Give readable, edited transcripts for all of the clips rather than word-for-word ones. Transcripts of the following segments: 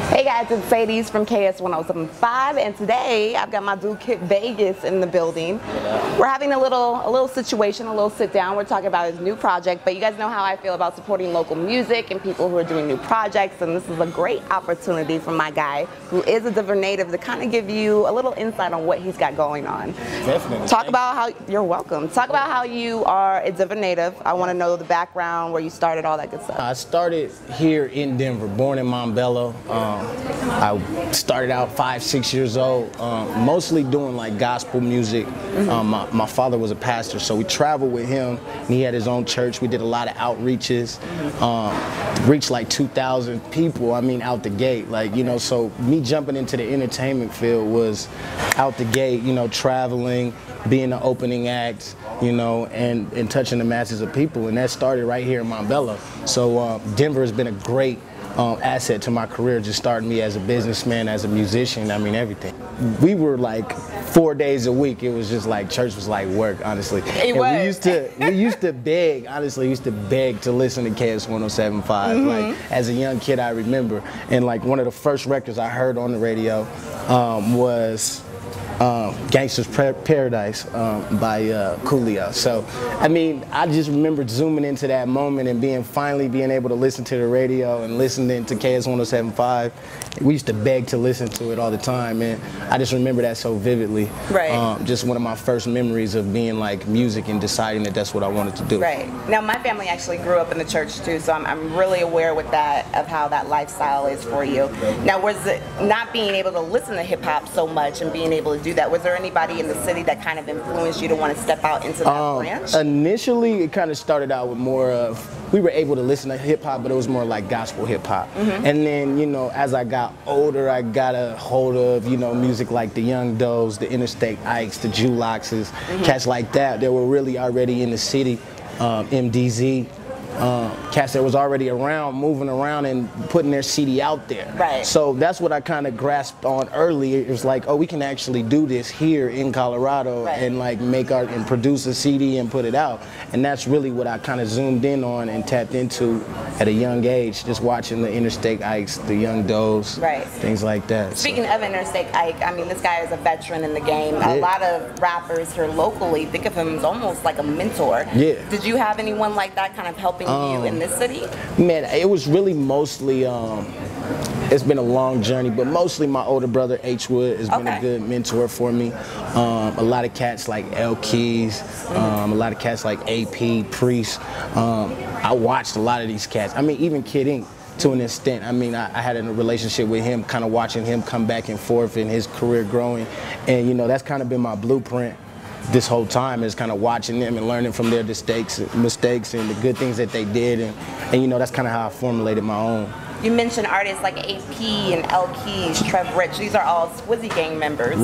Hey guys, it's Cedes from KS 1075, and today I've got my dude Kid Vegas in the building. We're having a little situation, a little sit down. We're talking about his new project, but you guys know how I feel about supporting local music and people who are doing new projects, and this is a great opportunity for my guy, who is a Denver native, to kind of give you a little insight on what he's got going on. Definitely. Talk about how you're welcome. Talk about how you are a Denver native. I want to know the background, where you started, all that good stuff. I started here in Denver, born in Montbello. I started out 5-6 years old, mostly doing like gospel music. My father was a pastor, so we traveled with him, and he had his own church. We did a lot of outreaches, reached like 2,000 people, I mean, out the gate. Like, you know, so me jumping into the entertainment field was out the gate, you know, traveling, being the opening act, you know, and touching the masses of people. And that started right here in Montbello. So Denver has been a great asset to my career, just starting me as a businessman, as a musician, I mean, everything. We were like 4 days a week. It was just like, church was like work, honestly. It was. We used to beg, honestly, we used to beg to listen to KS 1075. Like, as a young kid, I remember. And like, one of the first records I heard on the radio was Gangsta's Paradise by Coolio. So, I mean, I just remember zooming into that moment and finally being able to listen to the radio and listening to KS 1075. We used to beg to listen to it all the time, and I just remember that so vividly. Right. Just one of my first memories of being like music and deciding that that's what I wanted to do. Right. Now, my family actually grew up in the church too, so I'm really aware with that, of how that lifestyle is for you. Now, was it not being able to listen to hip hop so much and being able to do that, was there anybody in the city that kind of influenced you to want to step out into that branch? Initially, it kind of started out with more of, we were able to listen to hip hop, but it was more like gospel hip hop. And then, you know, as I got older, I got a hold of, you know, music like the Young Does, the Interstate Ikes, the Juloxes, cats like that were really already in the city. MDZ. Cats that was already around, moving around and putting their CD out there. Right. So that's what I kind of grasped on early. It was like, oh, we can actually do this here in Colorado, and like make art and produce a CD and put it out. And that's really what I kind of zoomed in on and tapped into at a young age, just watching the Interstate Ikes, the Young Does, things like that. Speaking of Interstate Ike, I mean, this guy is a veteran in the game. A lot of rappers here locally think of him as almost like a mentor. Yeah. Did you have anyone like that kind of helping you in this city? Man, it was really mostly, it's been a long journey, but mostly my older brother H Wood has been a good mentor for me. A lot of cats like L Keys, a lot of cats like AP, Priest. I watched a lot of these cats. I mean, even Kid Ink, to an extent. I mean, I had a relationship with him, kind of watching him come back and forth and his career growing. And, you know, that's kind of been my blueprint this whole time, is kind of watching them and learning from their mistakes and the good things that they did. And you know, that's kind of how I formulated my own. You mentioned artists like AP and L Keys, Trev Rich. These are all Swizzy Gang members.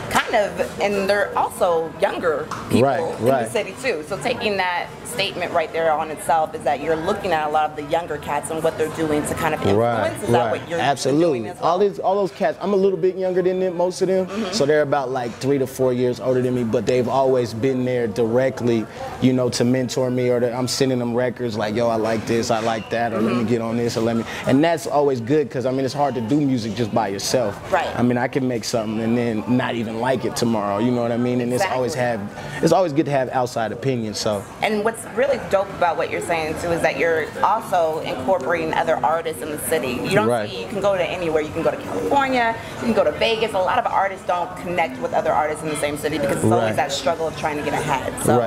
Kind of, and they're also younger people in the city too. So taking that statement right there on itself is that you're looking at a lot of the younger cats and what they're doing to kind of influence. Is that what you're doing as well? All those cats, I'm a little bit younger than them, most of them. So they're about like 3 to 4 years older than me, but they've always been there directly, you know, to mentor me, or I'm sending them records like, yo, I like this, I like that, or let me get on this, or let me. And that's always good, because I mean, it's hard to do music just by yourself. I mean, I can make something and then not even like it tomorrow, you know what I mean? And it's always good to have outside opinions. So. And what's really dope about what you're saying too is that you're also incorporating other artists in the city. You don't see, you can go to anywhere. You can go to California, you can go to Vegas. A lot of artists don't connect with other artists in the same city because it's always that struggle of trying to get ahead. So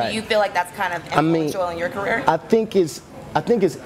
do you feel like that's kind of influential in your career? I think it's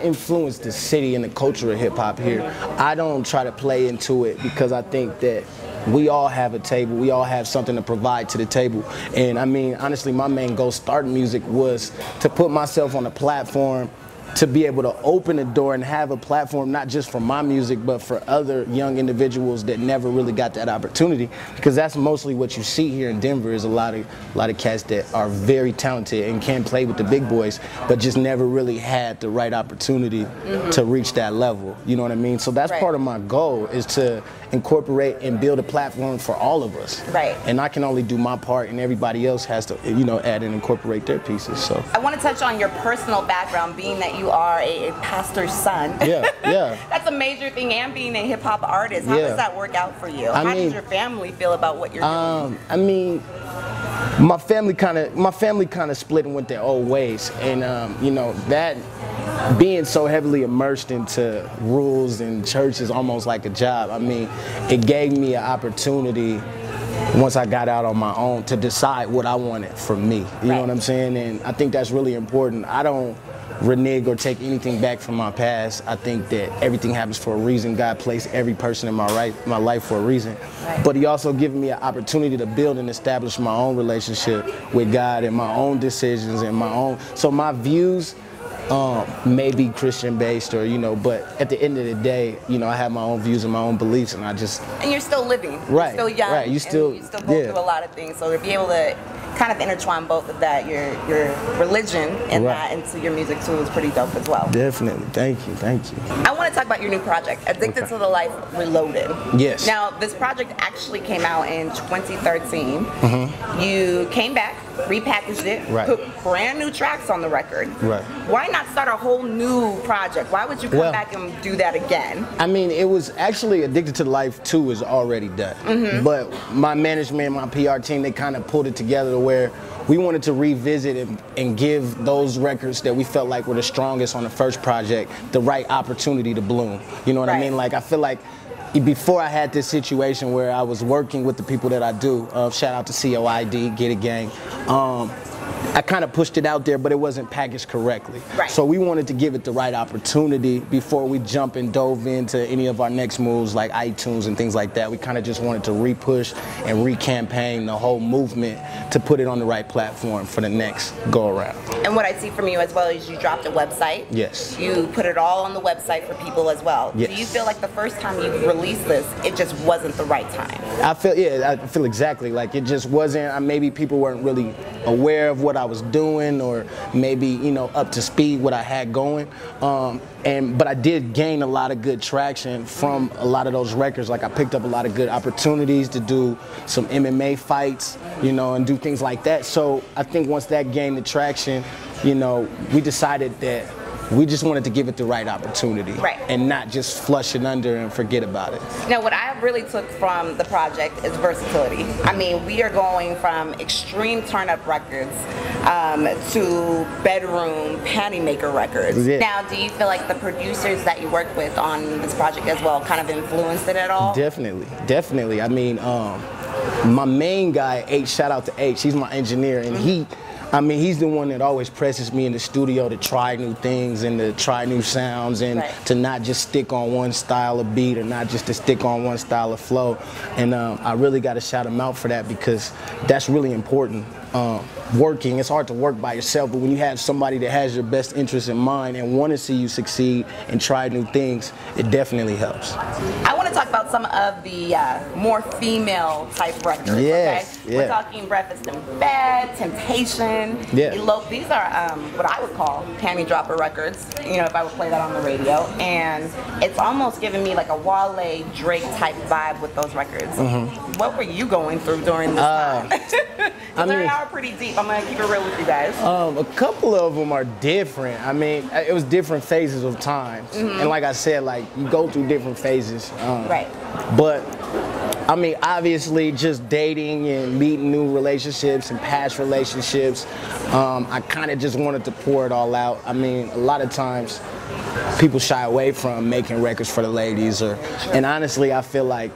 influenced the city and the culture of hip hop here. I don't try to play into it, because I think that we all have a table, we all have something to provide to the table. And I mean, honestly, my main goal starting music was to put myself on a platform, to be able to open the door and have a platform, not just for my music, but for other young individuals that never really got that opportunity. Because that's mostly what you see here in Denver, is a lot of cats that are very talented and can play with the big boys, but just never really had the right opportunity to reach that level. You know what I mean? So that's part of my goal, is to incorporate and build a platform for all of us. And I can only do my part, and everybody else has to, you know, add and incorporate their pieces. So I want to touch on your personal background, being that you you are a pastor's son. Yeah, yeah. That's a major thing, and being a hip hop artist. How does that work out for you? How does your family feel about what you're doing? I mean, my family kind of split and went their own ways, and you know, that being so heavily immersed into rules and church is almost like a job. I mean, it gave me an opportunity once I got out on my own to decide what I wanted for me. You know what I'm saying? And I think that's really important. I don't renege or take anything back from my past. I think that everything happens for a reason. God placed every person in my life for a reason. But he also given me an opportunity to build and establish my own relationship with God and my own decisions and my own. So my views may be Christian based, or, you know, but at the end of the day, you know, I have my own views and my own beliefs, and I just. And you're still living. Right. You're still young. Right. You still go through a lot of things. So to be able to kind of intertwine both of that, your religion and that into your music too, is pretty dope as well. Definitely. Thank you. Thank you. I want to talk about your new project, Addicted to the Life Reloaded. Yes. Now, this project actually came out in 2013. You came back, repackaged it, put brand new tracks on the record. Right. Why not start a whole new project? Why would you come back and do that again? I mean, it was actually Addicted to the Life 2 is already done. But my management, my PR team, they kind of pulled it together to where we wanted to revisit and give those records that we felt like were the strongest on the first project the right opportunity to bloom. You know what I mean? Like, I feel like before I had this situation where I was working with the people that I do, shout out to COID, Get It Gang, I kind of pushed it out there, but it wasn't packaged correctly. So we wanted to give it the right opportunity before we jump and dove into any of our next moves like iTunes and things like that. We kind of just wanted to re-push and re-campaign the whole movement to put it on the right platform for the next go-around. And what I see from you as well is you dropped a website. Yes. You put it all on the website for people as well. Yes. Do you feel like the first time you released this, it just wasn't the right time? I feel exactly like it just wasn't. Maybe people weren't really aware of what I was doing, or maybe, you know, up to speed what I had going. But I did gain a lot of good traction from a lot of those records. Like, I picked up a lot of good opportunities to do some MMA fights, you know, and do things like that. So I think once that gained the traction, you know, we decided that we just wanted to give it the right opportunity and not just flush it under and forget about it. Now, what I really took from the project is versatility. I mean, we are going from extreme turn-up records to bedroom panty maker records. Now, do you feel like the producers that you work with on this project as well kind of influenced it at all? Definitely, definitely. I mean, my main guy, H, shout out to H, he's my engineer, and he's the one that always presses me in the studio to try new things and to try new sounds and to not just stick on one style of beat or not just to stick on one style of flow. And I really got to shout him out for that, because that's really important. It's hard to work by yourself, but when you have somebody that has your best interest in mind and want to see you succeed and try new things, it definitely helps. I want to talk about some of the more female type records. We're talking Breakfast in Bed, Temptation, Elope. These are what I would call panty dropper records, you know, if I would play that on the radio. And it's almost giving me like a Wale, Drake type vibe with those records. What were you going through during this time? They are pretty deep. I'm going to keep it real with you guys. A couple of them are different. I mean, it was different phases of time. And like I said, like, you go through different phases. But I mean, obviously, just dating and meeting new relationships and past relationships, I kind of just wanted to pour it all out. I mean, a lot of times people shy away from making records for the ladies, and honestly, I feel like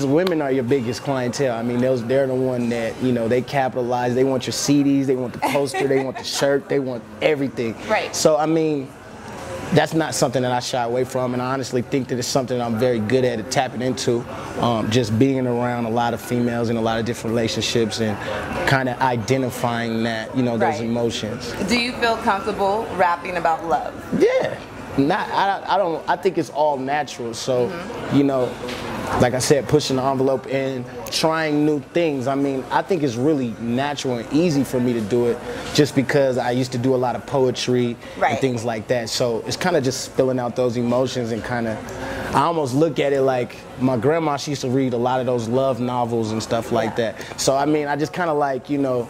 women are your biggest clientele. I mean, they're the one that, you know, they capitalize. They want your CDs, they want the poster, they want the shirt, they want everything. So, I mean, that's not something that I shy away from, and I honestly think that it's something that I'm very good at tapping into, just being around a lot of females in a lot of different relationships and kind of identifying that, you know, those emotions. Do you feel comfortable rapping about love? Yeah. I think it's all natural. So, you know, like I said, pushing the envelope and trying new things. I mean, I think it's really natural and easy for me to do it just because I used to do a lot of poetry and things like that. So it's kind of just spilling out those emotions and kind of, I almost look at it like my grandma, she used to read a lot of those love novels and stuff like that. So, I mean, I just kind of like, you know,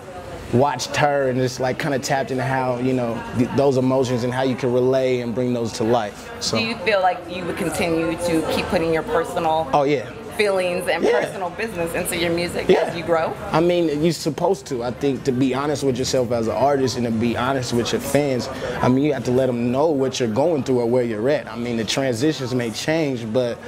watched her and just like kind of tapped into how, you know, those emotions and how you can relay and bring those to life. So. Do you feel like you would continue to keep putting your personal feelings and personal business into your music as you grow? I mean, you're supposed to. I think to be honest with yourself as an artist and to be honest with your fans, I mean, you have to let them know what you're going through or where you're at. I mean, the transitions may change, but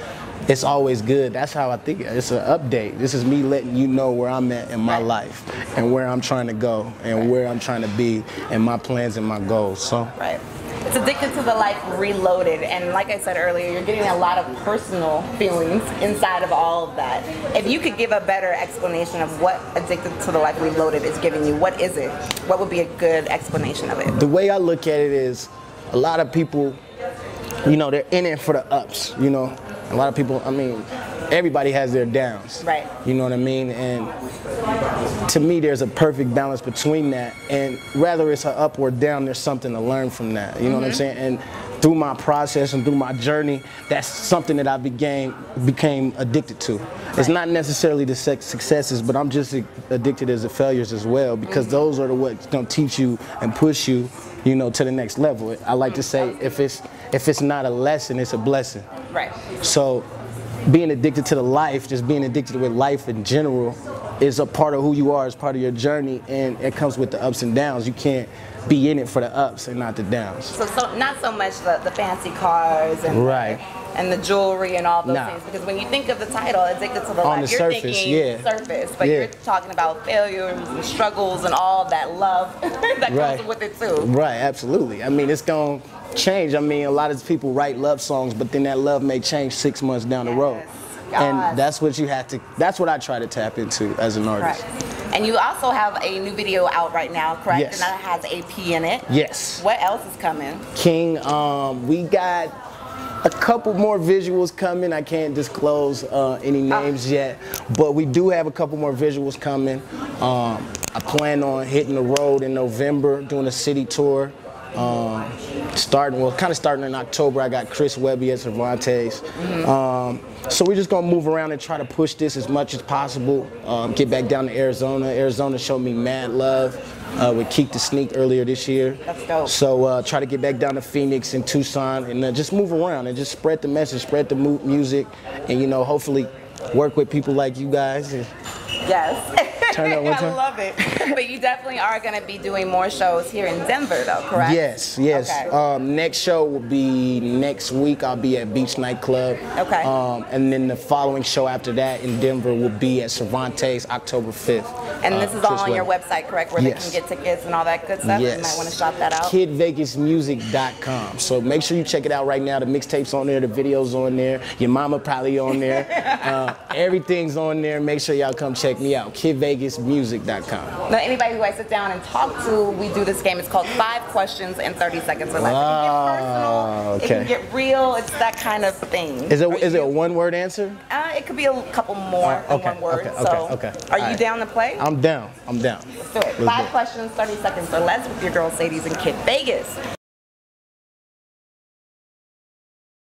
it's always good. That's how I think. It's an update. This is me letting you know where I'm at in my life and where I'm trying to go and where I'm trying to be and my plans and my goals. So. Right. It's Addicted to the Life Reloaded, and like I said earlier, you're getting a lot of personal feelings inside of all of that. If you could give a better explanation of what Addicted to the Life Reloaded is giving you, what is it? What would be a good explanation of it? The way I look at it is, a lot of people, you know, they're in it for the ups, you know. A lot of people, I mean, everybody has their downs. Right. You know what I mean? And to me, there's a perfect balance between that. And whether it's an up or down, there's something to learn from that. You know what I'm saying? And through my process and through my journey, that's something that I became addicted to. It's not necessarily the successes, but I'm just addicted to the failures as well, because those are the what's gonna teach you and push you, you know, to the next level. I like to say, if it's not a lesson, it's a blessing. Right. So being addicted to the life, just being addicted with life in general, is a part of who you are, is part of your journey, and it comes with the ups and downs. You can't be in it for the ups and not the downs. So not so much the fancy cars and and the jewelry and all those things, because when you think of the title, Addicted to the Life, you're thinking surface, but you're talking about failures and struggles and all that love that comes with it too. Right, absolutely. I mean, it's gonna change. I mean, a lot of people write love songs, but then that love may change 6 months down the road. And that's what you have to, that's what I try to tap into as an artist. And you also have a new video out right now, correct? Yes. And that has AP in it. Yes. What else is coming? King, we got a couple more visuals coming. I can't disclose any names yet, but we do have a couple more visuals coming. I plan on hitting the road in November, doing a city tour. Starting in October. I got Chris Webby at Cervantes. So we're just gonna move around and try to push this as much as possible. Get back down to Arizona. Arizona showed me mad love with Keek the Sneak earlier this year. That's dope. So try to get back down to Phoenix and Tucson and just move around and just spread the message, spread the music, and, you know, hopefully work with people like you guys. Yes. Turn up one time. I love it. But you definitely are going to be doing more shows here in Denver, though, correct? Yes, yes. Okay. Next show will be next week. I'll be at Beach Nightclub. Okay. And then the following show after that in Denver will be at Cervantes, October 5th. And this is all on your website, correct? Where they can get tickets and all that good stuff? Yes. You might want to shout that out. KidVegasMusic.com. So make sure you check it out right now. The mixtape's on there, the video's on there, your mama probably on there. Everything's on there. Make sure y'all come check me out. KidVegasMusic.com. Now, anybody who I sit down and talk to, we do this game. It's called 5 questions in 30 seconds or less. It can get personal. It can get real. It's that kind of thing. Is it a one-word answer? It could be a couple more than one word. Are you down to play? I'm down. I'm down. Let's do it. 5 questions, 30 seconds or less with your girl Cedes and Kid Vegas.